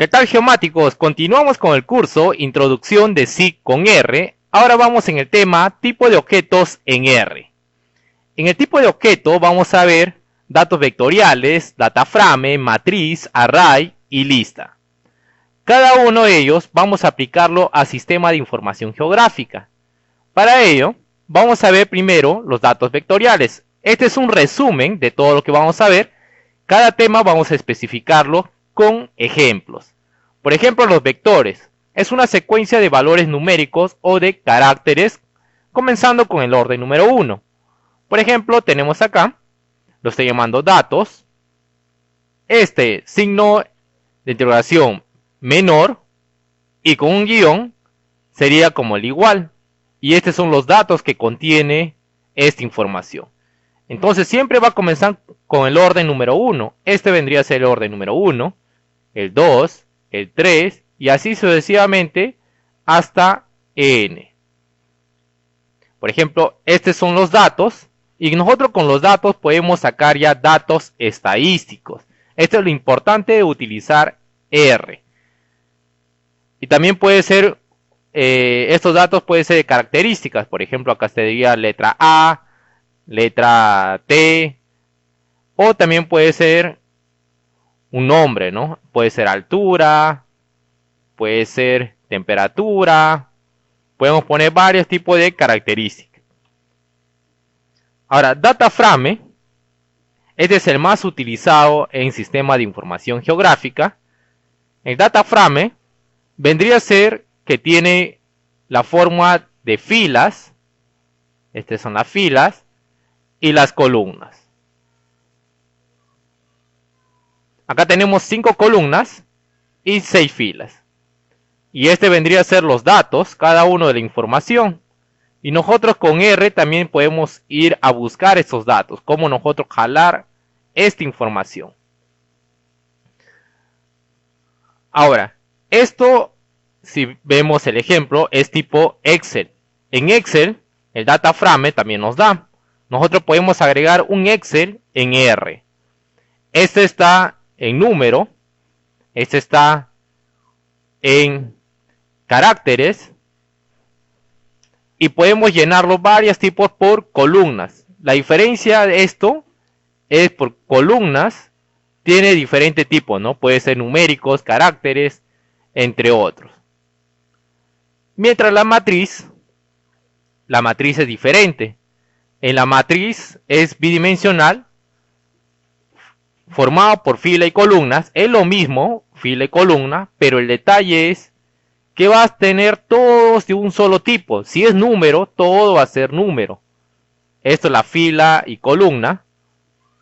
¿Qué tal, geomáticos? Continuamos con el curso Introducción de SIG con R. Ahora vamos en el tema tipo de objetos en R. En el tipo de objeto vamos a ver datos vectoriales, dataframe, matriz, array y lista. Cada uno de ellos vamos a aplicarlo a sistema de información geográfica. Para ello, vamos a ver primero los datos vectoriales. Este es un resumen de todo lo que vamos a ver. Cada tema vamos a especificarlo con ejemplos. Por ejemplo, los vectores. Es una secuencia de valores numéricos o de caracteres, comenzando con el orden número 1. Por ejemplo, tenemos acá, lo estoy llamando datos. Este signo de interrogación menor y con un guión sería como el igual. Y estos son los datos que contiene esta información. Entonces siempre va a comenzar con el orden número 1. Este vendría a ser el orden número 1, el 2, el 3 y así sucesivamente hasta n. Por ejemplo, estos son los datos y nosotros con los datos podemos sacar ya datos estadísticos. Esto es lo importante de utilizar R. Y también puede ser, estos datos pueden ser de características. Por ejemplo, acá se diría letra A, letra T, o también puede ser un nombre, ¿no? Puede ser altura, puede ser temperatura, podemos poner varios tipos de características. Ahora, dataframe, este es el más utilizado en sistemas de información geográfica. El dataframe vendría a ser que tiene la forma de filas, estas son las filas, y las columnas. Acá tenemos 5 columnas y 6 filas. Y este vendría a ser los datos, cada uno de la información. Y nosotros con R también podemos ir a buscar estos datos, cómo nosotros jalar esta información. Ahora, esto, si vemos el ejemplo, es tipo Excel. En Excel, el dataframe también nos da. Nosotros podemos agregar un Excel en R. Este está en número, este está en caracteres y podemos llenarlo varios tipos por columnas. La diferencia de esto es por columnas, tiene diferentes tipos, ¿no? Puede ser numéricos, caracteres, entre otros. Mientras la matriz es diferente. En la matriz es bidimensional, formado por fila y columnas. Es lo mismo, fila y columna, pero el detalle es que vas a tener todos de un solo tipo. Si es número, todo va a ser número. Esto es la fila y columna.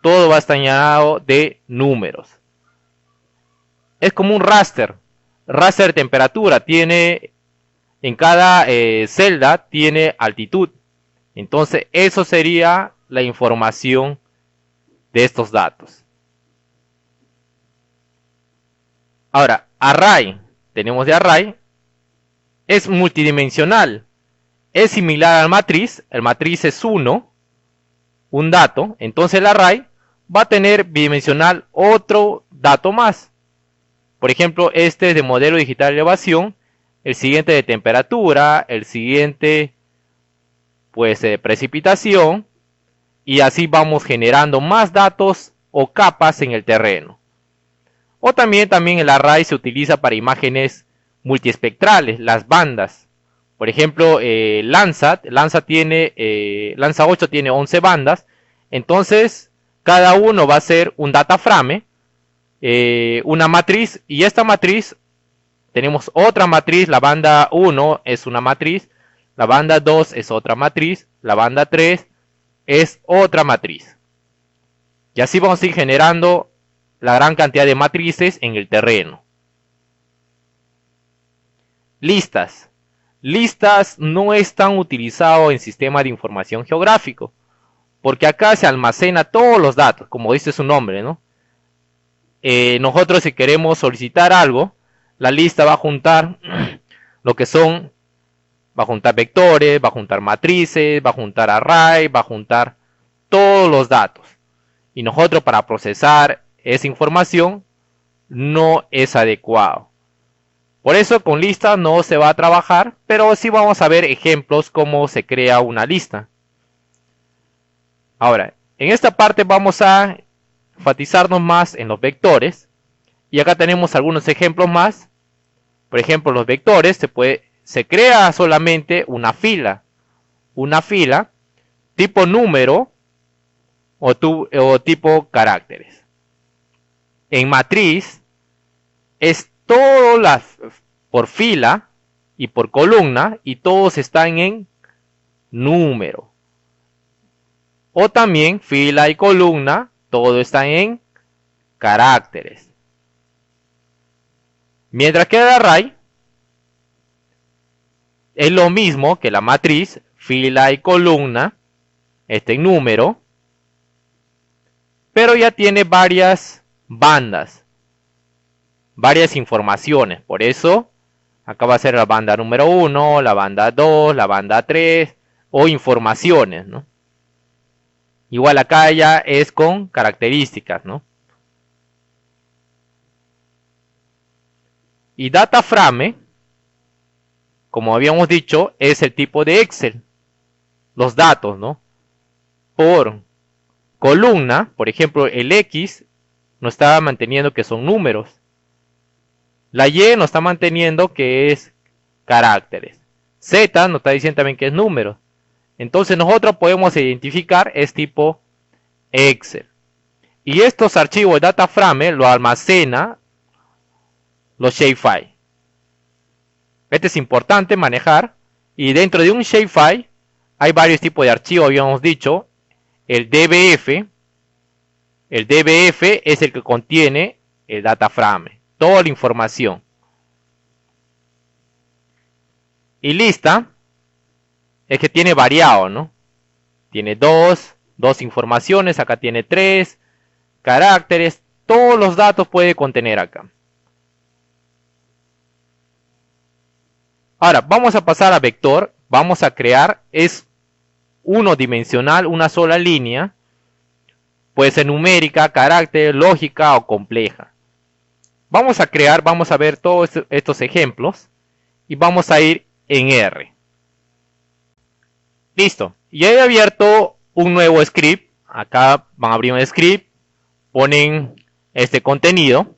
Todo va a estar llenado de números. Es como un raster. Raster de temperatura. Tiene, en cada celda tiene altitud. Entonces eso sería la información de estos datos. Ahora, array. Tenemos de array. Es multidimensional. Es similar al matriz. El matriz es 1. Un dato. Entonces el array va a tener bidimensional otro dato más. Por ejemplo, este es de modelo digital de elevación. El siguiente de temperatura. El siguiente pues de precipitación. Y así vamos generando más datos o capas en el terreno. O también el array se utiliza para imágenes multiespectrales, las bandas. Por ejemplo, Landsat 8 tiene 11 bandas. Entonces, cada uno va a ser un dataframe, una matriz. Y esta matriz, tenemos otra matriz. La banda 1 es una matriz. La banda 2 es otra matriz. La banda 3 es otra matriz. Y así vamos a ir generando la gran cantidad de matrices en el terreno. Listas. Listas no están utilizados en sistemas de información geográfico, porque acá se almacena todos los datos, como dice su nombre, ¿no? Nosotros si queremos solicitar algo, la lista va a juntar lo que son, va a juntar vectores, va a juntar matrices, va a juntar array, va a juntar todos los datos. Y nosotros para procesar esa información no es adecuado. Por eso con lista no se va a trabajar, pero sí vamos a ver ejemplos cómo se crea una lista. Ahora, en esta parte vamos a enfatizarnos más en los vectores. Y acá tenemos algunos ejemplos más. Por ejemplo, los vectores se crea solamente una fila tipo número o tipo caracteres. En matriz es todo por fila y por columna y todos están en número. O también fila y columna, todo está en caracteres. Mientras que el array es lo mismo que la matriz, fila y columna, está en número, pero ya tiene varias bandas, varias informaciones. Por eso, acá va a ser la banda número 1, la banda 2, la banda 3, o informaciones, ¿no? Igual acá ya es con características, ¿no? Y data frame, como habíamos dicho, es el tipo de Excel. Los datos, ¿no? Por columna, por ejemplo, el X nos está manteniendo que son números. La Y nos está manteniendo que es caracteres. Z nos está diciendo también que es números. Entonces nosotros podemos identificar es tipo Excel. Y estos archivos de data frame lo almacena los shapefile. Este es importante manejar. Y dentro de un shapefile hay varios tipos de archivos, habíamos dicho. El DBF. El DBF es el que contiene el data frame. Toda la información. Y lista es que tiene variado, ¿no? Tiene dos informaciones, acá tiene 3 caracteres, todos los datos puede contener acá. Ahora, vamos a pasar a vector, vamos a crear, es unidimensional, una sola línea, puede ser numérica, carácter, lógica o compleja. Vamos a crear, vamos a ver todos estos ejemplos y vamos a ir en R. Listo, ya he abierto un nuevo script, acá van a abrir un script, ponen este contenido,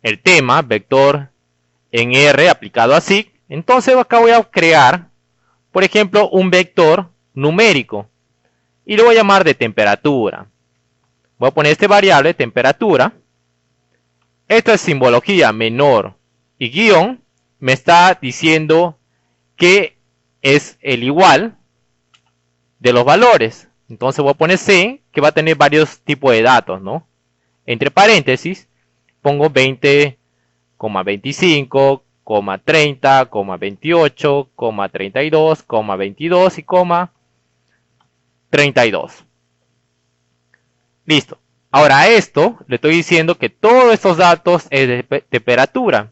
el tema, vector en R aplicado a SIG. Entonces acá voy a crear, por ejemplo, un vector numérico y lo voy a llamar de temperatura. Voy a poner este variable, temperatura. Esta es simbología menor y guión me está diciendo que es el igual de los valores. Entonces voy a poner C, que va a tener varios tipos de datos, ¿no? Entre paréntesis, pongo 20,25, 30, 28, 32, 22 y 32. Listo. Ahora a esto le estoy diciendo que todos estos datos es de temperatura.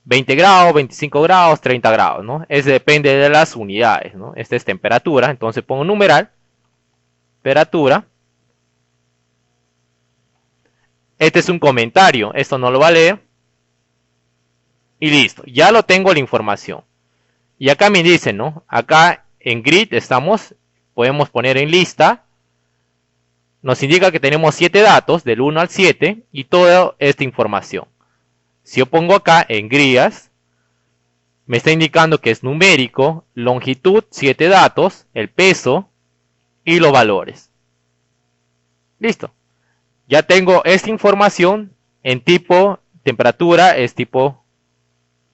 20 grados, 25 grados, 30 grados, ¿no? Eso depende de las unidades, ¿no? Esta es temperatura, entonces pongo numeral, temperatura. Este es un comentario, esto no lo va a leer. Y listo, ya lo tengo la información. Y acá me dicen, ¿no? Acá en grid estamos, podemos poner en lista. Nos indica que tenemos 7 datos, del 1 al 7, y toda esta información. Si yo pongo acá en grías, me está indicando que es numérico, longitud, 7 datos, el peso y los valores. Listo. Ya tengo esta información en tipo temperatura, es tipo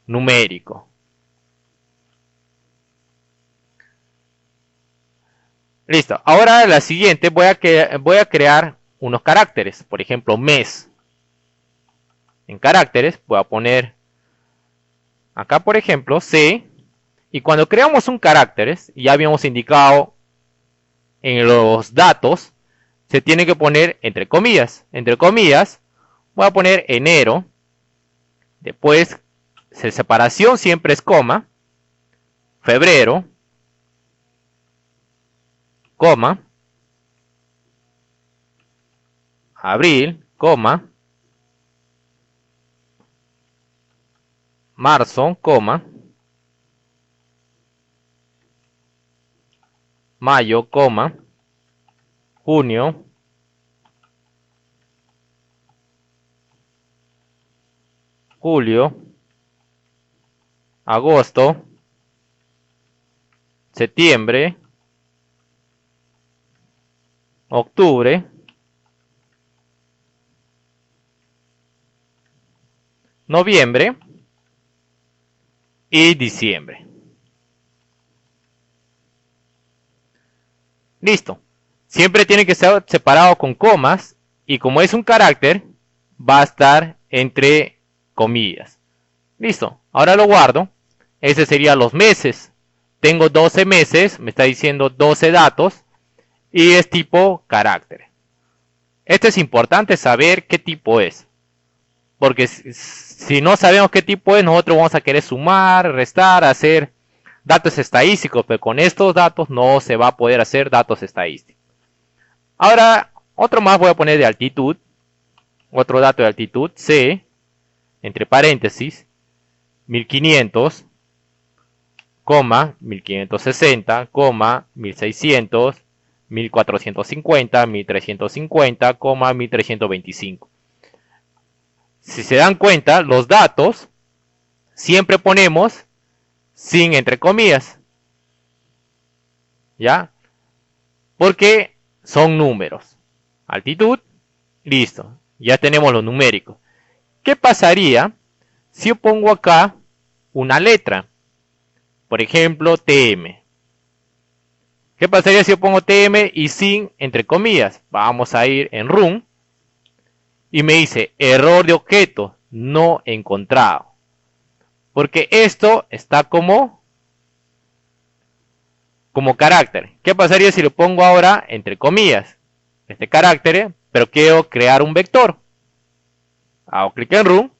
numérico. Listo. Ahora la siguiente voy a crear unos caracteres. Por ejemplo, mes. En caracteres voy a poner acá, por ejemplo, C. Y cuando creamos un caracteres, ya habíamos indicado en los datos, se tiene que poner entre comillas. Entre comillas, voy a poner enero. Después, separación siempre es coma. Febrero, coma. Abril, coma. marzo, coma, mayo, coma, junio, julio, agosto, septiembre, octubre, noviembre y diciembre. Listo. Siempre tiene que ser separado con comas y como es un carácter, va a estar entre comillas. Listo. Ahora lo guardo. Ese sería los meses. Tengo 12 meses, me está diciendo 12 datos y es tipo carácter. Esto es importante saber qué tipo es. Porque si no sabemos qué tipo es, nosotros vamos a querer sumar, restar, hacer datos estadísticos, pero con estos datos no se va a poder hacer datos estadísticos. Ahora, otro más voy a poner de altitud. Otro dato de altitud, C, entre paréntesis, 1500, 1560, 1600, 1450, 1350, 1325. Si se dan cuenta, los datos siempre ponemos sin entre comillas. ¿Ya? Porque son números. Altitud, listo. Ya tenemos los numéricos. ¿Qué pasaría si yo pongo acá una letra? Por ejemplo, TM. ¿Qué pasaría si yo pongo TM y sin entre comillas? Vamos a ir en run. Y me dice error de objeto no encontrado. Porque esto está como carácter. ¿Qué pasaría si lo pongo ahora entre comillas? Este carácter, pero quiero crear un vector. Hago clic en run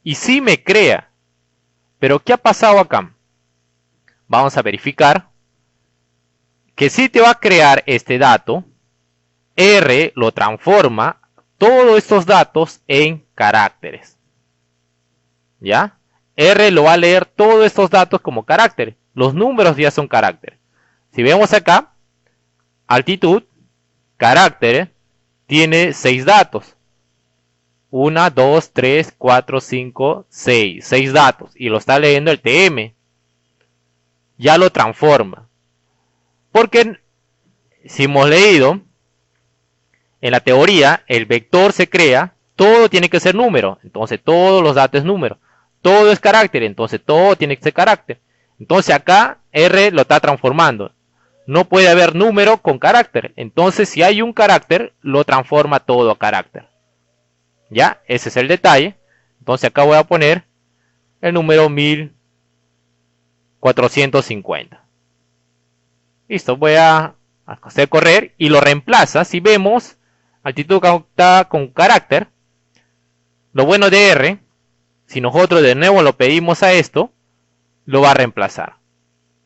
y sí me crea. Pero ¿qué ha pasado acá? Vamos a verificar que sí te va a crear este dato. R lo transforma todos estos datos en caracteres. ¿Ya? R lo va a leer todos estos datos como caracteres. Los números ya son caracteres. Si vemos acá, altitud, carácter, tiene 6 datos. 1, 2, 3, 4, 5, 6. 6 datos. Y lo está leyendo el TM. Ya lo transforma. Porque si hemos leído, en la teoría, el vector se crea, todo tiene que ser número. Entonces todos los datos es número. Todo es carácter, entonces todo tiene que ser carácter. Entonces acá R lo está transformando. No puede haber número con carácter. Entonces si hay un carácter, lo transforma todo a carácter. ¿Ya? Ese es el detalle. Entonces acá voy a poner el número 1450. Listo, voy a hacer correr y lo reemplaza. Si vemos, altitud está con carácter. Lo bueno de R, si nosotros de nuevo lo pedimos a esto, lo va a reemplazar.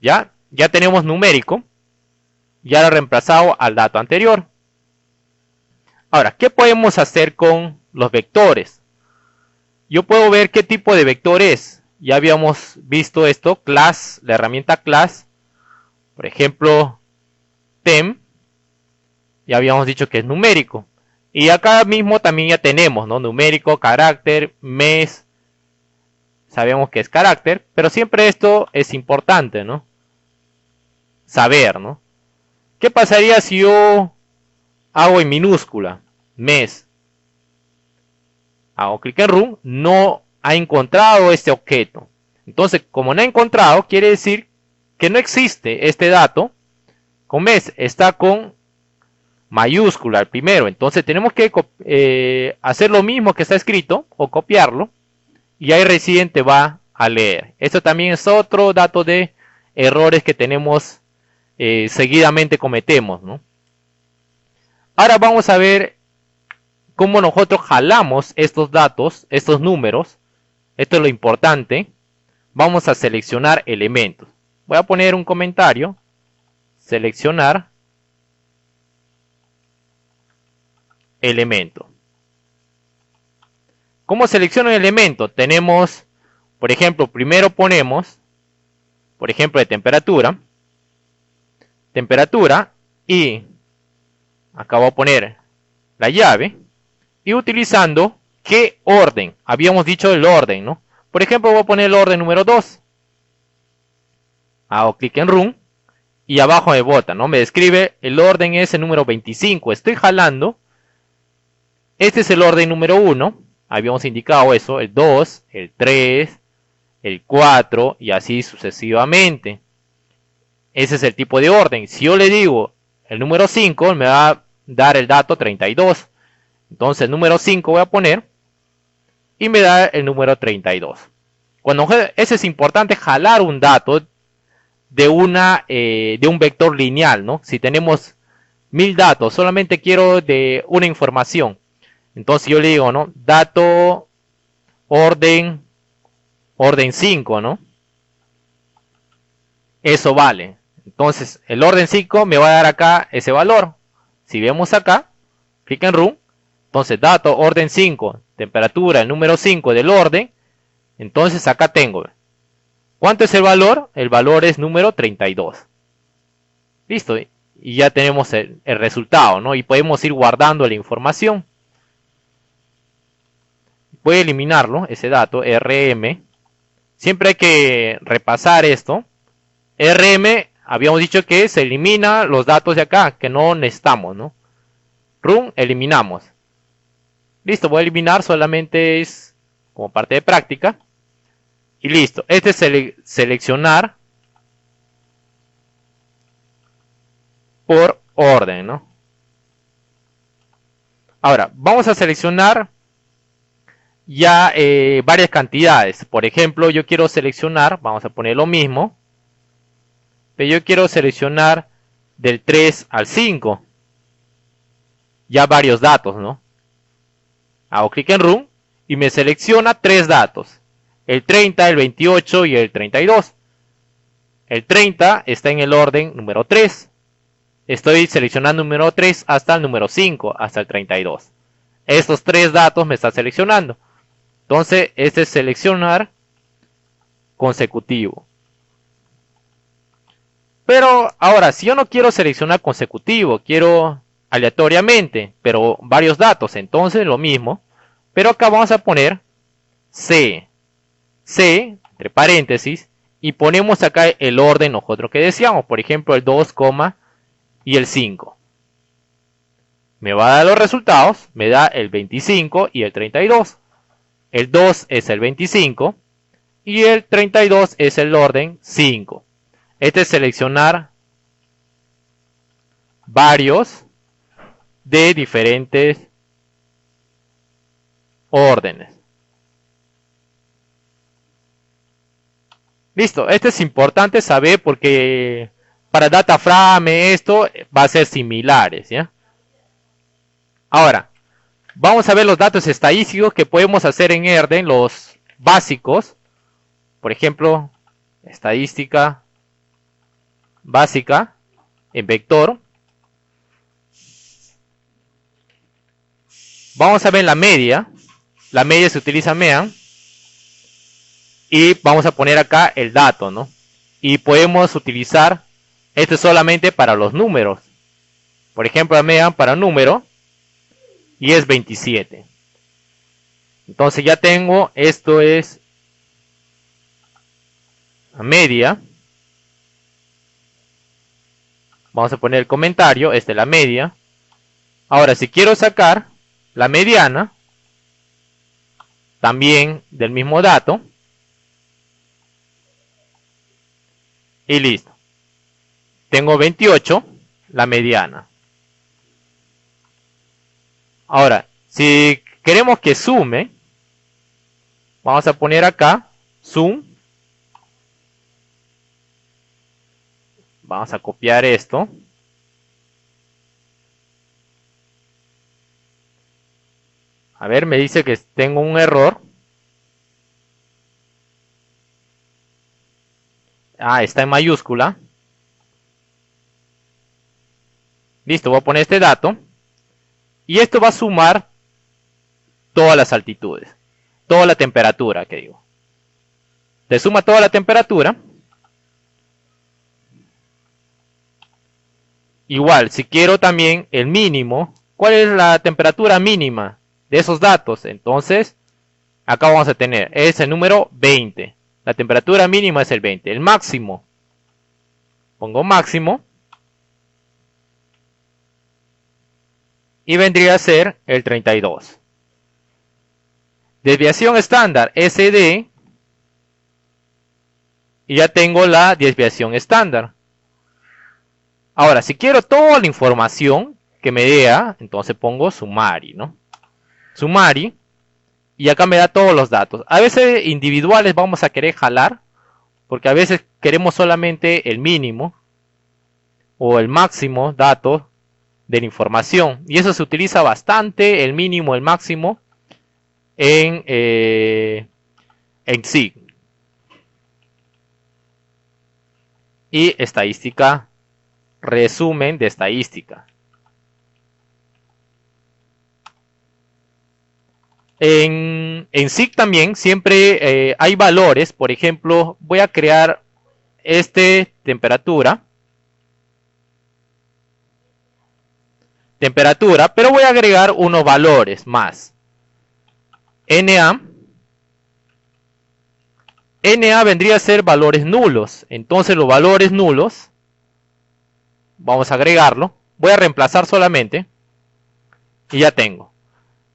¿Ya? Ya tenemos numérico. Ya lo he reemplazado al dato anterior. Ahora, ¿qué podemos hacer con los vectores? Yo puedo ver qué tipo de vector es. Ya habíamos visto esto, class, la herramienta class. Por ejemplo, tem. Ya habíamos dicho que es numérico. Y acá mismo también ya tenemos, ¿no? Numérico, carácter, mes. Sabemos que es carácter, pero siempre esto es importante, ¿no? Saber, ¿no? ¿Qué pasaría si yo hago en minúscula? Mes. Hago clic en run, no ha encontrado este objeto. Entonces, como no ha encontrado, quiere decir que no existe este dato con mes. Está con mayúscula el primero. Entonces tenemos que hacer lo mismo que está escrito o copiarlo. Y ahí recién te va a leer. Esto también es otro dato de errores que tenemos seguidamente cometemos, ¿no? Ahora vamos a ver cómo nosotros jalamos estos datos, estos números. Esto es lo importante. Vamos a seleccionar elementos. Voy a poner un comentario. Seleccionar elemento. ¿Cómo selecciono el elemento? Tenemos Por ejemplo, primero ponemos, por ejemplo, de temperatura, y acá voy a poner la llave, y utilizando qué orden, habíamos dicho el orden, ¿no? Por ejemplo, voy a poner el orden número 2, hago clic en Run, y abajo me bota, ¿no? Me describe el orden es el número 25, estoy jalando, este es el orden número 1, habíamos indicado eso, el 2, el 3, el 4 y así sucesivamente. Ese es el tipo de orden. Si yo le digo el número 5, me va a dar el dato 32. Entonces el número 5 voy a poner y me da el número 32. Cuando eso es importante, jalar un dato de un vector lineal, ¿no? Si tenemos 1000 datos, solamente quiero de una información. Entonces yo le digo, ¿no? Dato orden 5, ¿no? Eso vale. Entonces el orden 5 me va a dar acá ese valor. Si vemos acá, clic en Run. Entonces dato orden 5, temperatura, el número 5 del orden. Entonces acá tengo. ¿Cuánto es el valor? El valor es número 32. Listo. Y ya tenemos el resultado, ¿no? Y podemos ir guardando la información. Voy a eliminarlo, ese dato, RM. Siempre hay que repasar esto. RM, habíamos dicho que se elimina los datos de acá, que no necesitamos, ¿no? Run, eliminamos. Listo, voy a eliminar, solamente es como parte de práctica. Y listo, este es seleccionar por orden, ¿no? Ahora, vamos a seleccionar ya varias cantidades. Por ejemplo, yo quiero seleccionar, vamos a poner lo mismo, pero yo quiero seleccionar del 3 al 5. Ya varios datos, ¿no? Hago clic en Run y me selecciona 3 datos. El 30, el 28 y el 32. El 30 está en el orden número 3. Estoy seleccionando el número 3 hasta el número 5, hasta el 32. Estos 3 datos me están seleccionando. Entonces, este es seleccionar consecutivo. Pero ahora, si yo no quiero seleccionar consecutivo, quiero aleatoriamente, pero varios datos, entonces lo mismo. Pero acá vamos a poner C, entre paréntesis, y ponemos acá el orden nosotros que deseamos, por ejemplo el 2, y el 5. Me va a dar los resultados, me da el 25 y el 32. El 2 es el 25 y el 32 es el orden 5. Este es seleccionar varios de diferentes órdenes. Listo, esto es importante saber porque para DataFrame esto va a ser similares, ¿ya? Ahora, vamos a ver los datos estadísticos que podemos hacer en Erden, los básicos. Por ejemplo, estadística básica en vector. Vamos a ver la media. La media se utiliza MEAN. Y vamos a poner acá el dato, ¿no? Y podemos utilizar, esto solamente para los números. Por ejemplo, la MEAN para número. Y es 27. Entonces ya tengo, esto es la media. Vamos a poner el comentario, esta es la media. Ahora, si quiero sacar la mediana, también del mismo dato. Y listo. Tengo 28, la mediana. Ahora, si queremos que sume, vamos a poner acá, zoom. Vamos a copiar esto. A ver, me dice que tengo un error. Ah, está en mayúscula. Listo, voy a poner este dato. Y esto va a sumar todas las altitudes. Toda la temperatura, que digo. te suma toda la temperatura. Igual, si quiero también el mínimo, ¿cuál es la temperatura mínima de esos datos? Entonces, acá vamos a tener, es el número 20. La temperatura mínima es el 20. El máximo, pongo máximo. Y vendría a ser el 32. Desviación estándar, SD. Y ya tengo la desviación estándar. Ahora, si quiero toda la información que me dé, entonces pongo Summary, ¿no? Summary. Y acá me da todos los datos. A veces individuales vamos a querer jalar, porque a veces queremos solamente el mínimo o el máximo datos de la información. Y eso se utiliza bastante, el mínimo, el máximo, en SIG. Y estadística, resumen de estadística. En SIG también siempre hay valores. Por ejemplo, voy a crear temperatura, pero voy a agregar unos valores más. NA vendría a ser valores nulos. Entonces los valores nulos, vamos a agregarlo. Voy a reemplazar solamente. Y ya tengo.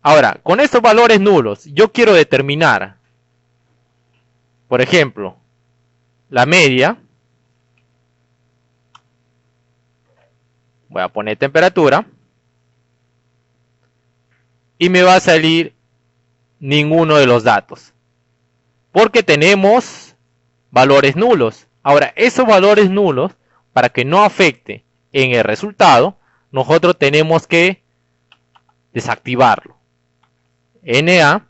Ahora, con estos valores nulos, yo quiero determinar, por ejemplo, la media. Voy a poner temperatura. Y me va a salir ninguno de los datos. Porque tenemos valores nulos. Ahora, esos valores nulos, para que no afecte en el resultado, nosotros tenemos que desactivarlo. NA.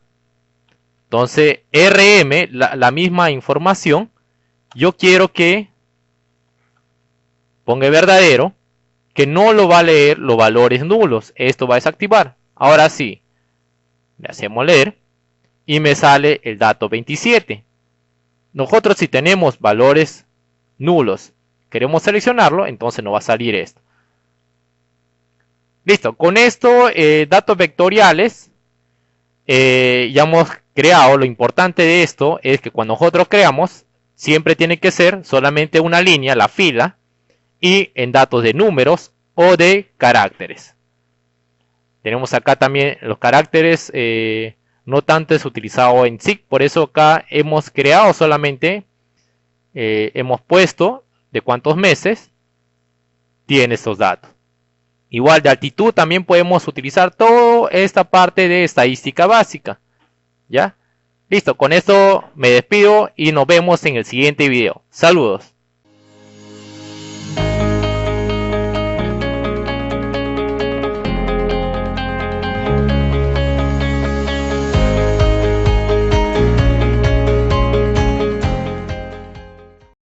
Entonces, RM, la misma información. Yo quiero que ponga verdadero, que no lo va a leer los valores nulos. Esto va a desactivar. Ahora sí, le hacemos leer y me sale el dato 27. Nosotros, si tenemos valores nulos, queremos seleccionarlo, entonces nos va a salir esto. Listo, con esto, datos vectoriales, ya hemos creado. Lo importante de esto es que cuando nosotros creamos, siempre tiene que ser solamente una línea, la fila, y en datos de números o de caracteres. Tenemos acá también los caracteres, no tanto es utilizado en SIG, por eso acá hemos creado solamente, hemos puesto de cuántos meses tiene estos datos. Igual de altitud también podemos utilizar toda esta parte de estadística básica. ¿Ya? Listo, con esto me despido y nos vemos en el siguiente video. Saludos.